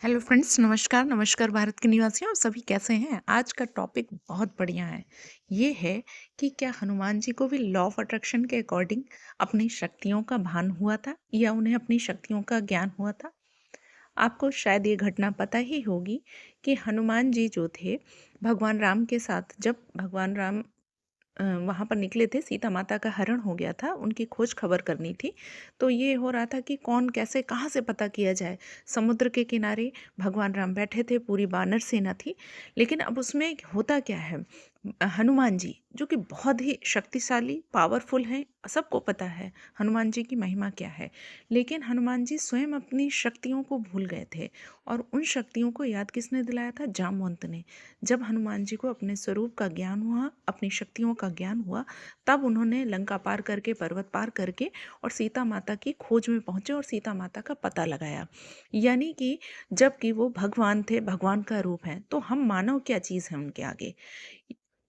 Hello friends, नमस्कार नमस्कार भारत के निवासियों, आप सभी कैसे हैं। आज का टॉपिक बहुत बढ़िया है। ये है कि क्या हनुमान जी को भी लॉ ऑफ अट्रैक्शन के अकॉर्डिंग अपनी शक्तियों का भान हुआ था या उन्हें अपनी शक्तियों का ज्ञान हुआ था। आपको शायद ये घटना पता ही होगी कि हनुमान जी जो थे भगवान राम के साथ, जब भगवान राम वहाँ पर निकले थे, सीता माता का हरण हो गया था, उनकी खोज खबर करनी थी। तो ये हो रहा था कि कौन कैसे कहाँ से पता किया जाए। समुद्र के किनारे भगवान राम बैठे थे, पूरी वानर सेना थी। लेकिन अब उसमें होता क्या है, हनुमान जी जो कि बहुत ही शक्तिशाली पावरफुल हैं, सबको पता है हनुमान जी की महिमा क्या है। लेकिन हनुमान जी स्वयं अपनी शक्तियों को भूल गए थे और उन शक्तियों को याद किसने दिलाया था? जामवंत ने। जब हनुमान जी को अपने स्वरूप का ज्ञान हुआ, अपनी शक्तियों का ज्ञान हुआ, तब उन्होंने लंका पार करके, पर्वत पार करके और सीता माता की खोज में पहुंचे और सीता माता का पता लगाया। यानी कि जबकि वो भगवान थे, भगवान का रूप है, तो हम मानव क्या चीज़ है उनके आगे।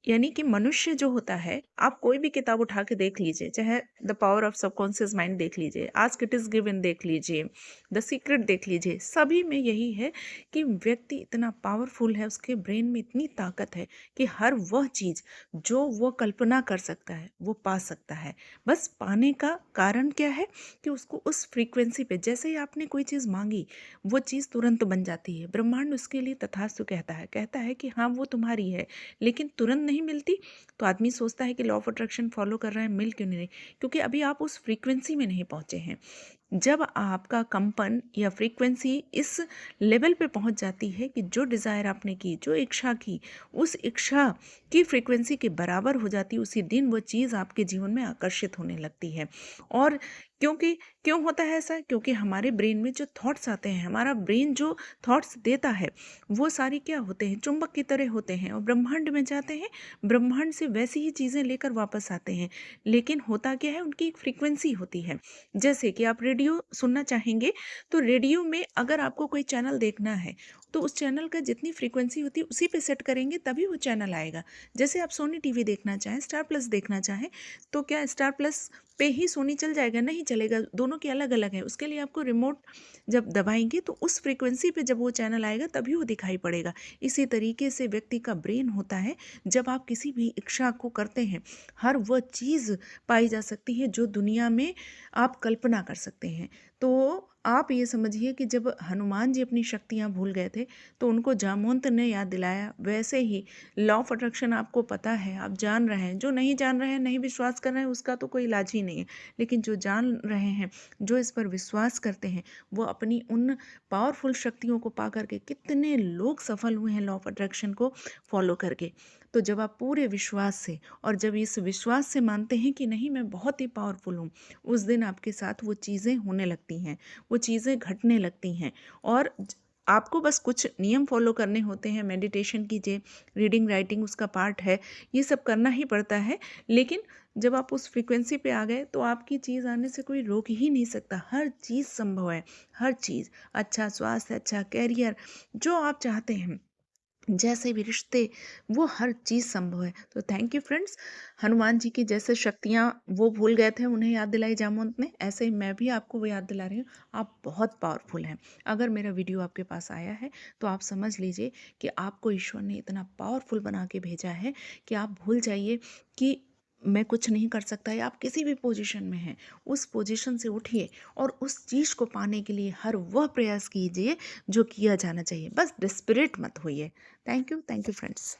यानी कि मनुष्य जो होता है, आप कोई भी किताब उठा के देख लीजिए, चाहे the power of subconscious mind देख लीजिए, आस्क इट इज गिवन देख लीजिए, द सीक्रेट देख लीजिए, सभी में यही है कि व्यक्ति इतना पावरफुल है, उसके ब्रेन में इतनी ताकत है कि हर वह चीज़ जो वो कल्पना कर सकता है वो पा सकता है। बस पाने का कारण क्या है कि उसको उस फ्रीक्वेंसी पे, जैसे ही आपने कोई चीज़ मांगी, वो चीज़ तुरंत बन जाती है। ब्रह्मांड उसके लिए तथास्तु कहता है कि हाँ वो तुम्हारी है, लेकिन तुरंत नहीं मिलती। तो आदमी सोचता है कि लॉ ऑफ अट्रैक्शन फॉलो कर रहे हैं, मिल क्यों नहीं रही? क्योंकि अभी आप उस फ्रीक्वेंसी में नहीं पहुंचे हैं। जब आपका कंपन या फ्रीक्वेंसी इस लेवल पे पहुंच जाती है कि जो डिज़ायर आपने की, जो इच्छा की, उस इच्छा की फ्रीक्वेंसी के बराबर हो जाती है, उसी दिन वो चीज़ आपके जीवन में आकर्षित होने लगती है। और क्योंकि क्यों होता है ऐसा? क्योंकि हमारे ब्रेन में जो थॉट्स आते हैं, हमारा ब्रेन जो थॉट्स देता है, वो सारी क्या होते हैं? चुंबक की तरह होते हैं और ब्रह्मांड में जाते हैं, ब्रह्मांड से वैसी ही चीज़ें लेकर वापस आते हैं। लेकिन होता क्या है, उनकी एक फ्रीक्वेंसी होती है। जैसे कि आप रेडियो सुनना चाहेंगे, तो रेडियो में अगर आपको कोई चैनल देखना है, तो उस चैनल का जितनी फ्रीक्वेंसी होती है उसी पे सेट करेंगे, तभी वो चैनल आएगा। जैसे आप सोनी टीवी देखना चाहें, स्टार प्लस देखना चाहें, तो क्या स्टार प्लस पे ही सोनी चल जाएगा? नहीं चलेगा, दोनों के अलग अलग है। उसके लिए आपको रिमोट जब दबाएंगे तो उस फ्रीक्वेंसी पे जब वो चैनल आएगा तभी वो दिखाई पड़ेगा। इसी तरीके से व्यक्ति का ब्रेन होता है। जब आप किसी भी इच्छा को करते हैं, हर वह चीज़ पाई जा सकती है जो दुनिया में आप कल्पना कर सकते हैं। तो आप ये समझिए कि जब हनुमान जी अपनी शक्तियाँ भूल गए थे, तो उनको जामवंत ने याद दिलाया। वैसे ही लॉ ऑफ अट्रैक्शन आपको पता है, आप जान रहे हैं। जो नहीं जान रहे हैं, नहीं विश्वास कर रहे हैं, उसका तो कोई इलाज ही नहीं है। लेकिन जो जान रहे हैं, जो इस पर विश्वास करते हैं, वो अपनी उन पावरफुल शक्तियों को पा करके, कितने लोग सफल हुए हैं लॉ ऑफ अट्रैक्शन को फॉलो करके। तो जब आप पूरे विश्वास से, और जब इस विश्वास से मानते हैं कि नहीं मैं बहुत ही पावरफुल हूँ, उस दिन आपके साथ वो चीज़ें होने लगती हैं, वो चीज़ें घटने लगती हैं। और आपको बस कुछ नियम फॉलो करने होते हैं। मेडिटेशन कीजिए, रीडिंग राइटिंग उसका पार्ट है, ये सब करना ही पड़ता है। लेकिन जब आप उस फ्रीक्वेंसी पे आ गए, तो आपकी चीज़ आने से कोई रोक ही नहीं सकता। हर चीज़ संभव है, हर चीज़। अच्छा स्वास्थ्य, अच्छा कैरियर, जो आप चाहते हैं, जैसे भी रिश्ते, वो हर चीज़ संभव है। तो thank you friends. Hanuman ji की जैसे शक्तियाँ वो भूल गए थे, उन्हें याद दिलाई जामवंत ने, ऐसे ही मैं भी आपको वो याद दिला रही हूँ। आप बहुत पावरफुल हैं। अगर मेरा वीडियो आपके पास आया है, तो आप समझ लीजिए कि आपको ईश्वर ने इतना पावरफुल बना के भेजा है कि आप भूल जाइए कि मैं कुछ नहीं कर सकता, या आप किसी भी पोजीशन में हैं, उस पोजीशन से उठिए और उस चीज़ को पाने के लिए हर वह प्रयास कीजिए जो किया जाना चाहिए। बस डिस्परेट मत होइए। Thank you friends.